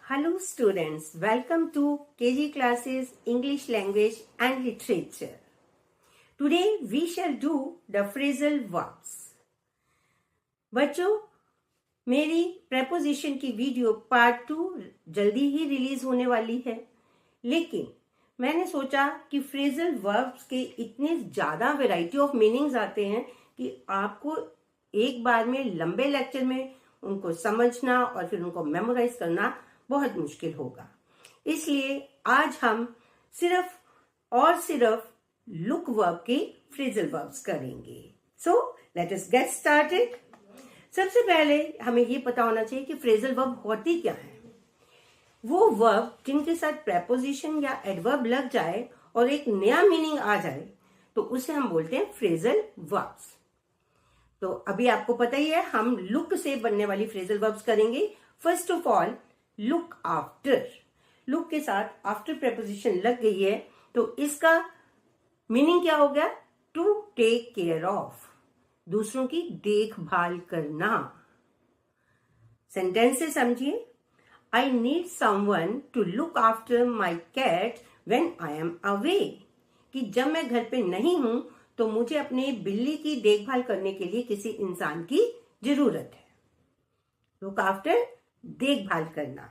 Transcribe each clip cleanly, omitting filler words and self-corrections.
Hello students, welcome to KG classes English language and literature. Today we shall do the phrasal verbs. बच्चों, मेरी preposition की video part 2 जल्दी ही release होने वाली है, लेकिन मैंने सोचा कि phrasal verbs के इतने ज्यादा वैरायटी ऑफ मीनिंग्स आते हैं कि आपको एक बार में लंबे लेक्चर में उनको समझना और फिर उनको मेमोराइज करना बहुत मुश्किल होगा। इसलिए आज हम सिर्फ लुक वर्ब के फ्रेजल वर्ब्स करेंगे। So let us get started. सबसे पहले हमें ये पता होना चाहिए कि फ्रेजल वर्ब होती क्या है। वो वर्ब जिनके साथ प्रेपोजिशन या एडवर्ब लग जाए और एक नया मीनिंग आ जाए तो उसे हम बोलते हैं फ्रेजल वर्ब्स। तो अभी आपको पता ही है, हम लुक से बनने वाली फ्रेजल वर्ब्स करेंगे। First of all, look after. Look के साथ आफ्टर प्रेपोजिशन लग गई है तो इसका मीनिंग क्या हो गया? टू टेक केयर ऑफ, दूसरों की देखभाल करना। सेंटेंस से समझिए। I need someone to look after my cat when I am away. कि जब मैं घर पे नहीं हूं तो मुझे अपने बिल्ली की देखभाल करने के लिए किसी इंसान की जरूरत है। लुक आफ्टर, देखभाल करना।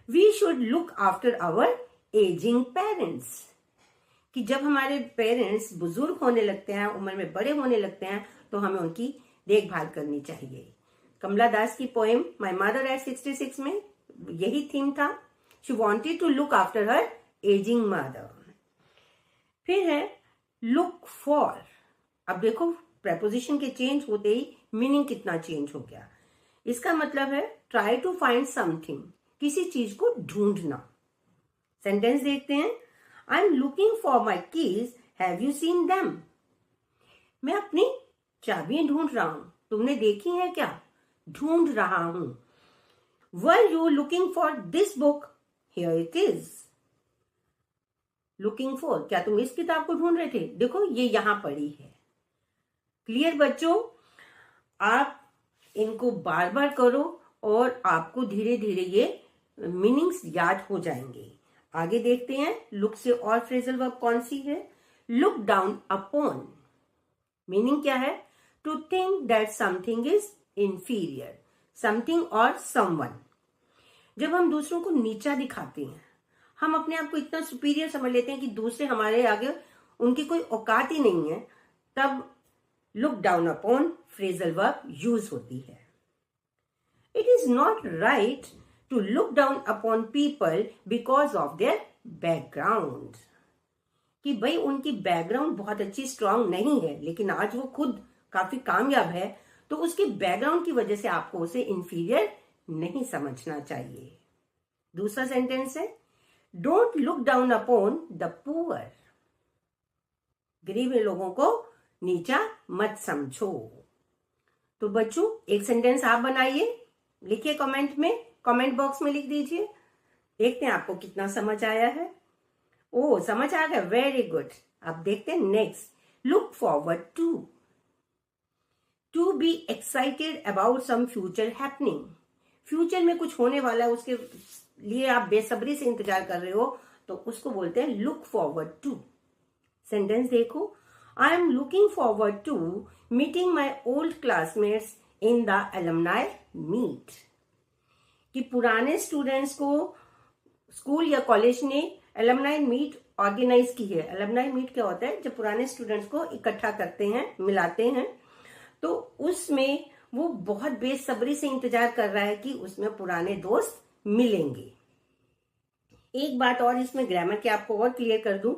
We should look after our ageing parents. कि जब हमारे पेरेंट्स बुजुर्ग होने लगते हैं, उम्र में बड़े होने लगते हैं, तो हमें उनकी देखभाल करनी चाहिए। कमला दास की पोएम माई मदर एट 66 में यही थीम था। She wanted to look after her ageing mother. फिर है लुक फॉर। अब देखो, प्रेपोजिशन के चेंज होते ही मीनिंग कितना चेंज हो गया। इसका मतलब है ट्राई टू फाइंड समथिंग, किसी चीज को ढूंढना। सेंटेंस देखते हैं। आई am looking for my keys, have you seen them. मैं अपनी चाबियां ढूंढ रहा हूं, तुमने देखी है क्या? ढूंढ रहा हूं। Were you looking for this book? Here it is. Looking for, क्या तुम इस किताब को ढूंढ रहे थे? देखो ये यहां पड़ी है। क्लियर बच्चों? आप इनको बार बार करो और आपको धीरे धीरे ये मीनिंग्स याद हो जाएंगे। आगे देखते हैं लुक से और फ्रेजल वर्ब कौन सी है। Look down upon. मीनिंग क्या है? To think that something is inferior, something और समवन। जब हम दूसरों को नीचा दिखाते हैं, हम अपने आप को इतना सुपीरियर समझ लेते हैं कि दूसरे हमारे आगे उनकी कोई औकात ही नहीं है, तब look down upon phrasal verb use होती है। It is not right to look down upon people because of their background. कि भाई उनकी बैकग्राउंड बहुत अच्छी स्ट्रांग नहीं है, लेकिन आज वो खुद काफी कामयाब है, तो उसके बैकग्राउंड की वजह से आपको उसे इंफीरियर नहीं समझना चाहिए। दूसरा सेंटेंस है don't look down upon the poor. गरीब लोगों को नीचा मत समझो। तो बच्चों, एक सेंटेंस आप बनाइए, लिखिए कमेंट में, कमेंट बॉक्स में लिख दीजिए। देखते हैं आपको कितना समझ आया है। ओ, समझ आ गया, वेरी गुड। अब देखते हैं next. Look forward to be excited about some future happening. Future में कुछ होने वाला है, उसके लिए आप बेसब्री से इंतजार कर रहे हो, तो उसको बोलते हैं लुक फॉरवर्ड टू। सेंटेंस देखो। I am looking forward to meeting my old classmates in the alumni meet. कि पुराने स्टूडेंट्स को स्कूल या कॉलेज ने एलुमनाई मीट ऑर्गेनाइज की है। एलुमनाई मीट क्या होता है? जब पुराने स्टूडेंट्स को इकट्ठा करते हैं, मिलाते हैं, तो उसमें वो बहुत बेसब्री से इंतजार कर रहा है कि उसमें पुराने दोस्त मिलेंगे। एक बात और इसमें ग्रामर की आपको और क्लियर कर दूं।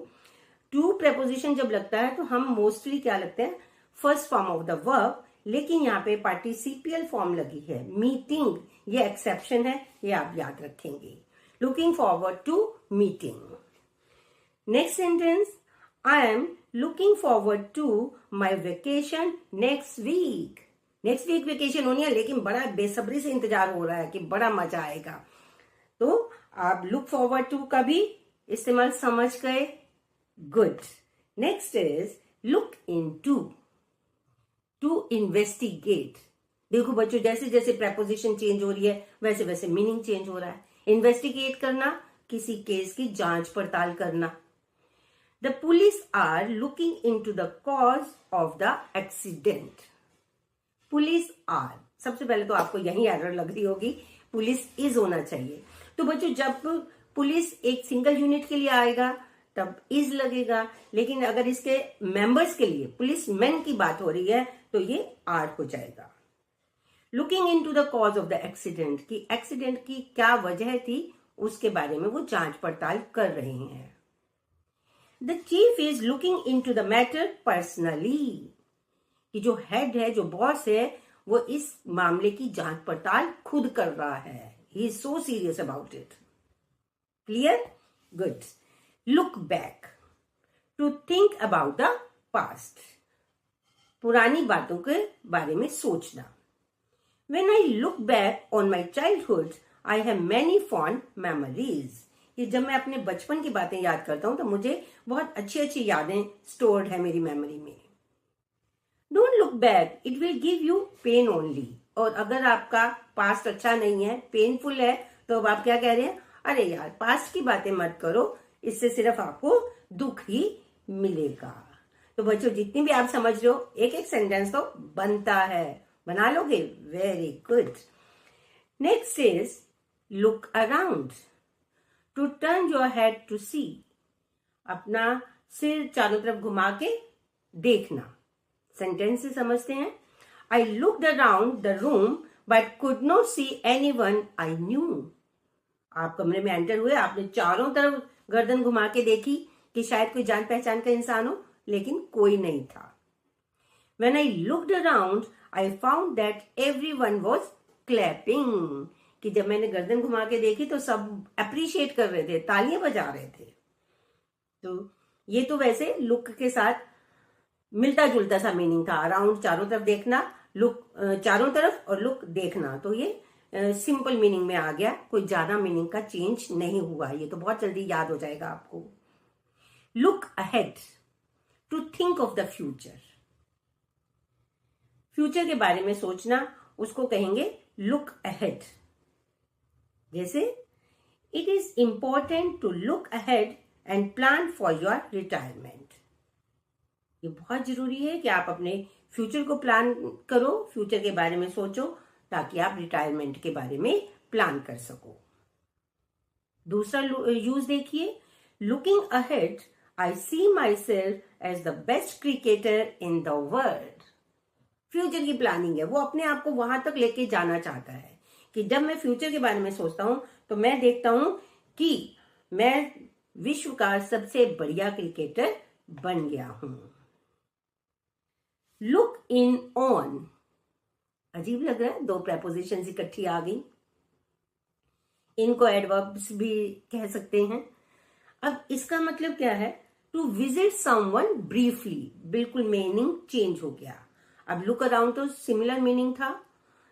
टू प्रेपोजिशन जब लगता है तो हम मोस्टली क्या लगते हैं? First form of the verb, लेकिन यहाँ पे पार्टिसिपियल फॉर्म लगी है। मीटिंग ये एक्सेप्शन है, ये आप याद रखेंगे। Looking forward to meeting. Next sentence. I am looking forward to my vacation next week. Next week vacation होनी है, लेकिन बड़ा बेसब्री से इंतजार हो रहा है कि बड़ा मजा आएगा। तो आप लुक फॉरवर्ड टू का भी इस्तेमाल समझ गए। Good. Next is look into, to investigate. देखो बच्चों, जैसे जैसे प्रेपोजिशन चेंज हो रही है वैसे वैसे मीनिंग चेंज हो रहा है। इन्वेस्टिगेट करना, किसी केस की जांच पड़ताल करना। The police are looking into the cause of the accident. Police are, सबसे पहले तो आपको यही एरर लग रही होगी, पुलिस इज होना चाहिए। तो बच्चों जब पुलिस एक सिंगल यूनिट के लिए आएगा तब इज लगेगा, लेकिन अगर इसके मेंबर्स के लिए पुलिस मैन की बात हो रही है तो ये आर हो जाएगा। Looking into the cause of the accident, की एक्सीडेंट की क्या वजह थी उसके बारे में वो जांच पड़ताल कर रहे हैं। The chief is looking into the matter personally, कि जो हेड है, जो बॉस है, वो इस मामले की जांच पड़ताल खुद कर रहा है। He is so serious about it. Clear? Good. Look back, to think about the past, पुरानी बातों के बारे में सोचना। When I look back on my childhood, I have many fond memories. ये जब मैं अपने बचपन की बातें याद करता हूं तो मुझे बहुत अच्छी अच्छी यादें स्टोर्ड है मेरी मेमोरी में। Don't look back, it will give you pain only. और अगर आपका पास्ट अच्छा नहीं है, पेनफुल है, तो अब आप क्या कह रहे हैं? अरे यार, पास्ट की बातें मत करो, इससे सिर्फ आपको दुख ही मिलेगा। तो बच्चों जितनी भी आप समझ रहे हो, एक एक सेंटेंस तो बनता है, बना लोगे? Very good. Next is look around, to turn your head to see, अपना सिर चारों तरफ घुमा के देखना। सेंटेंस से समझते हैं। I looked around the room but could not see anyone I knew. आप कमरे में एंटर हुए, आपने चारों तरफ गर्दन घुमा के देखी कि शायद कोई जान पहचान का इंसान हो, लेकिन कोई नहीं था। When I looked around, I found that everyone was clapping. कि जब मैंने गर्दन घुमा के देखी तो सब अप्रिशिएट कर रहे थे, तालियां बजा रहे थे। तो ये तो वैसे लुक के साथ मिलता जुलता सा मीनिंग था। अराउंड चारों तरफ देखना, लुक चारों तरफ, और लुक देखना, तो ये सिंपल मीनिंग में आ गया, कोई ज्यादा मीनिंग का चेंज नहीं हुआ। ये तो बहुत जल्दी याद हो जाएगा आपको। Look ahead, to think of the future, future के बारे में सोचना, उसको कहेंगे लुक अहेड। जैसे it is important to look ahead and plan for your retirement. ये बहुत जरूरी है कि आप अपने फ्यूचर को प्लान करो, फ्यूचर के बारे में सोचो, ताकि आप रिटायरमेंट के बारे में प्लान कर सको। दूसरा यूज देखिए, looking ahead, I see myself as the best cricketer in the world. Future की प्लानिंग है, वो अपने आप को वहां तक लेके जाना चाहता है कि जब मैं फ्यूचर के बारे में सोचता हूं तो मैं देखता हूं कि मैं विश्व का सबसे बढ़िया क्रिकेटर बन गया हूं। लुक इन ऑन, अजीब लग रहा है, दो प्रेपोजिशंस इकट्ठी आ गई। इनको एडवर्ब्स भी कह सकते हैं। अब इसका मतलब क्या है? टू विजिट समवन ब्रीफली, बिल्कुल मीनिंग चेंज हो गया। अब लुक अराउंड तो सिमिलर मीनिंग था,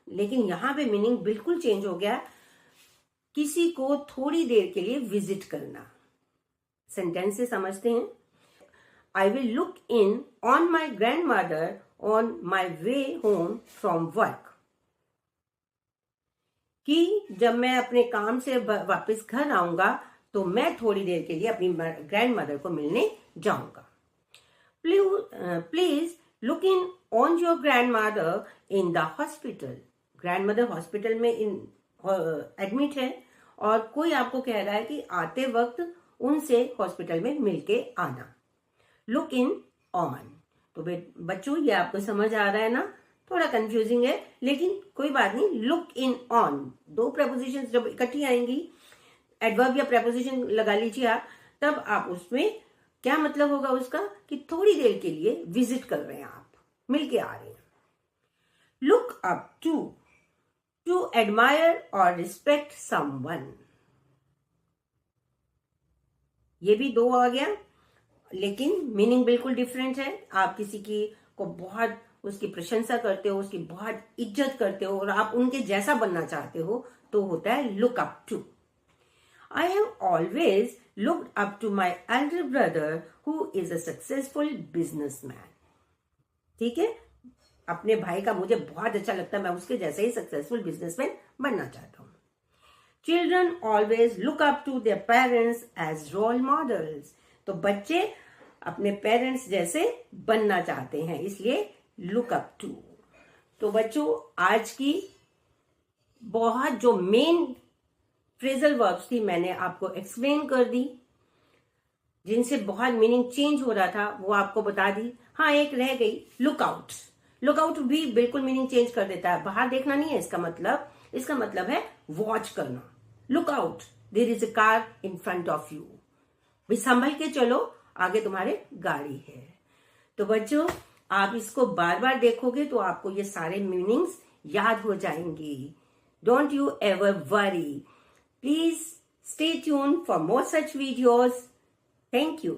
लेकिन यहां पे मीनिंग बिल्कुल चेंज हो गया। किसी को थोड़ी देर के लिए विजिट करना। सेंटेंस से समझते हैं। I will look in on my grand mother on my way home from work, कि जब मैं अपने काम से वापस घर आऊंगा तो मैं थोड़ी देर के लिए अपनी ग्रैंड मदर को मिलने जाऊंगा। Please look in on your grand mother in the hospital. Grand mother hospital में एडमिट है और कोई आपको कह रहा है कि आते वक्त उनसे हॉस्पिटल में मिलके आना। Look in on. तो बच्चों ये आपको समझ आ रहा है ना? थोड़ा कंफ्यूजिंग है, लेकिन कोई बात नहीं। लुक इन ऑन, दो प्रेपोजिशन जब इकट्ठी आएंगी, एडवर्ब या प्रेपोजिशन लगा लीजिए आप, तब आप उसमें क्या मतलब होगा उसका कि थोड़ी देर के लिए विजिट कर रहे हैं, आप मिलके आ रहे हैं। लुक अप टू एडमायर और रिस्पेक्ट समवन। ये भी दो आ गया, लेकिन मीनिंग बिल्कुल डिफरेंट है। आप किसी की को बहुत उसकी प्रशंसा करते हो, उसकी बहुत इज्जत करते हो और आप उनके जैसा बनना चाहते हो, तो होता है look up to. I have always looked up to my elder brother who is a successful businessman. ठीक है, अपने भाई का मुझे बहुत अच्छा लगता है, मैं उसके जैसे ही सक्सेसफुल बिजनेसमैन बनना चाहता हूं। Children always look up to their parents as role models. तो बच्चे अपने पेरेंट्स जैसे बनना चाहते हैं, इसलिए लुक अप टू। तो बच्चों, आज की बहुत जो मेन फ्रेजल वर्ब्स थी मैंने आपको एक्सप्लेन कर दी, जिनसे बहुत मीनिंग चेंज हो रहा था वो आपको बता दी। हाँ, एक रह गई, लुकआउट। लुकआउट भी बिल्कुल मीनिंग चेंज कर देता है। बाहर देखना नहीं है इसका मतलब है वॉच करना। Look out, there is a car in front of you. भी संभल के चलो, आगे तुम्हारे गाड़ी है। तो बच्चों, आप इसको बार बार देखोगे तो आपको ये सारे मीनिंग्स याद हो जाएंगी। Don't you ever worry. Please stay tuned for more such videos. Thank you.